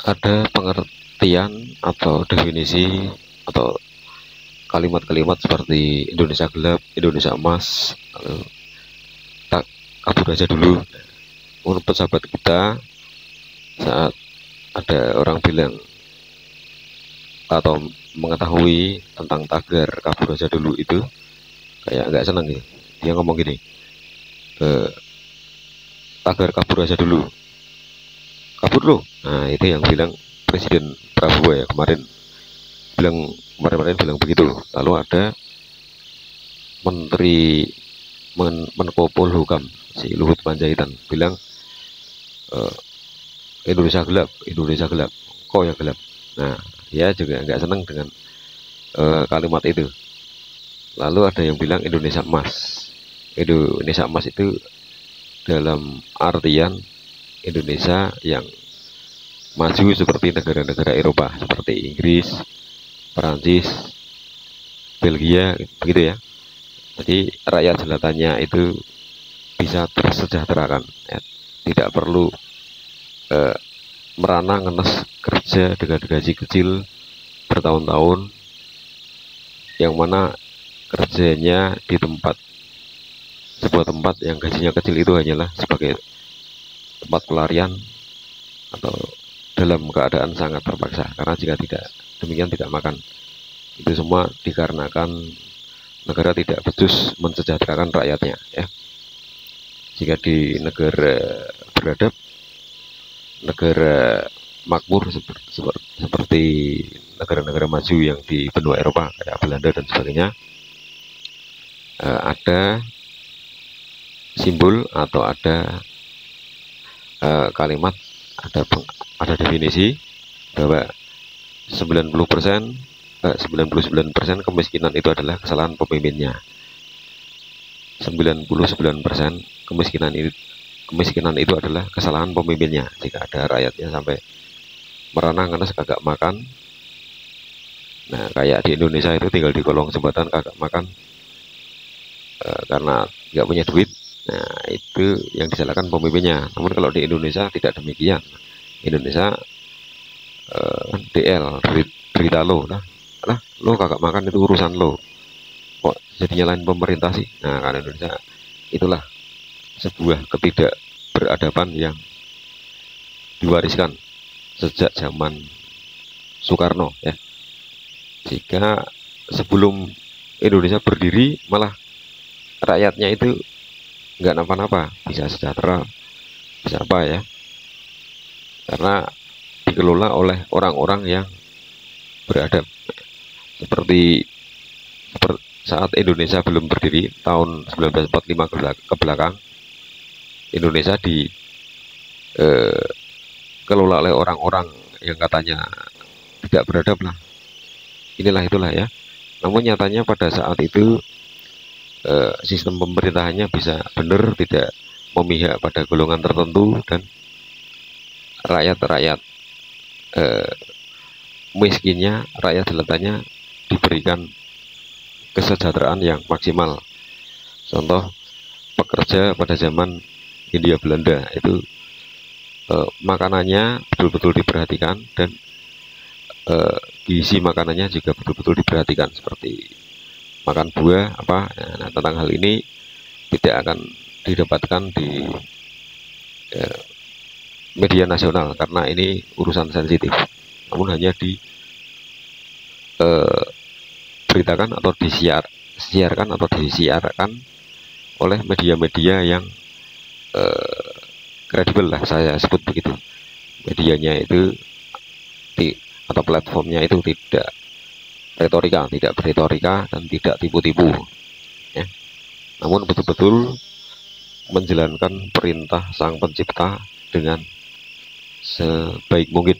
ada pengertian atau definisi atau kalimat-kalimat seperti Indonesia gelap, Indonesia emas, lalu tak kabur aja dulu. Menurut pesahabat kita, saat ada orang bilang atau mengetahui tentang tagar kabur aja dulu itu kayak nggak seneng ya. Dia ngomong gini, tagar kabur aja dulu, kabur loh. Nah itu yang bilang Presiden Prabowo ya kemarin, bilang begitu. Lalu ada Menteri Menko Polhukam si Luhut Panjaitan bilang, eh, Indonesia gelap, Indonesia gelap, kok ya gelap. Nah dia juga nggak seneng dengan kalimat itu. Lalu ada yang bilang Indonesia emas. Indonesia emas itu dalam artian Indonesia yang maju seperti negara-negara Eropa seperti Inggris, Perancis, Belgia, begitu ya. Jadi rakyat jelatannya itu bisa tersejahterakan, ya. Tidak perlu merana ngenes kerja dengan gaji kecil bertahun-tahun, yang mana kerjanya di sebuah tempat yang gajinya kecil itu hanyalah sebagai tempat pelarian atau dalam keadaan sangat terpaksa, karena jika tidak demikian tidak makan. Itu semua dikarenakan negara tidak becus mensejahterakan rakyatnya ya. Jika di negara beradab, negara makmur seperti negara-negara maju yang di benua Eropa kayak Belanda dan sebagainya, ada simbol atau ada kalimat, ada definisi bahwa 99% kemiskinan itu adalah kesalahan pemimpinnya. 99% kemiskinan itu adalah kesalahan pemimpinnya. Jika ada rakyatnya sampai merana ngenes kagak makan, nah kayak di Indonesia itu tinggal di kolong jembatan kagak makan karena nggak punya duit, nah itu yang disalahkan pemimpinnya. Namun kalau di Indonesia tidak demikian. Indonesia DL, derita lo lah, lo kagak makan itu urusan lo, kok jadi nyalain pemerintah sih. Nah kan Indonesia itulah sebuah ketidakberadaban yang diwariskan sejak zaman Soekarno ya. Jika sebelum Indonesia berdiri malah rakyatnya itu nggak napa-napa, bisa sejahtera, bisa apa ya, karena dikelola oleh orang-orang yang beradab. Seperti saat Indonesia belum berdiri tahun 1945 ke belakang, Indonesia dikelola oleh orang-orang yang katanya tidak beradab lah, itulah ya. Namun nyatanya pada saat itu sistem pemerintahannya bisa benar, tidak memihak pada golongan tertentu, dan rakyat miskinnya, rakyat jelatanya diberikan kesejahteraan yang maksimal. Contoh pekerja pada zaman Hindia Belanda itu makanannya betul-betul diperhatikan, dan gizi makanannya juga betul-betul diperhatikan, seperti makan buah apa. Nah, tentang hal ini tidak akan didapatkan di media nasional karena ini urusan sensitif, namun hanya diberitakan atau disiarkan oleh media-media yang kredibel lah, saya sebut begitu. Medianya itu atau platformnya itu tidak berretorika dan tidak tipu-tipu ya. Namun betul-betul menjalankan perintah Sang Pencipta dengan sebaik mungkin.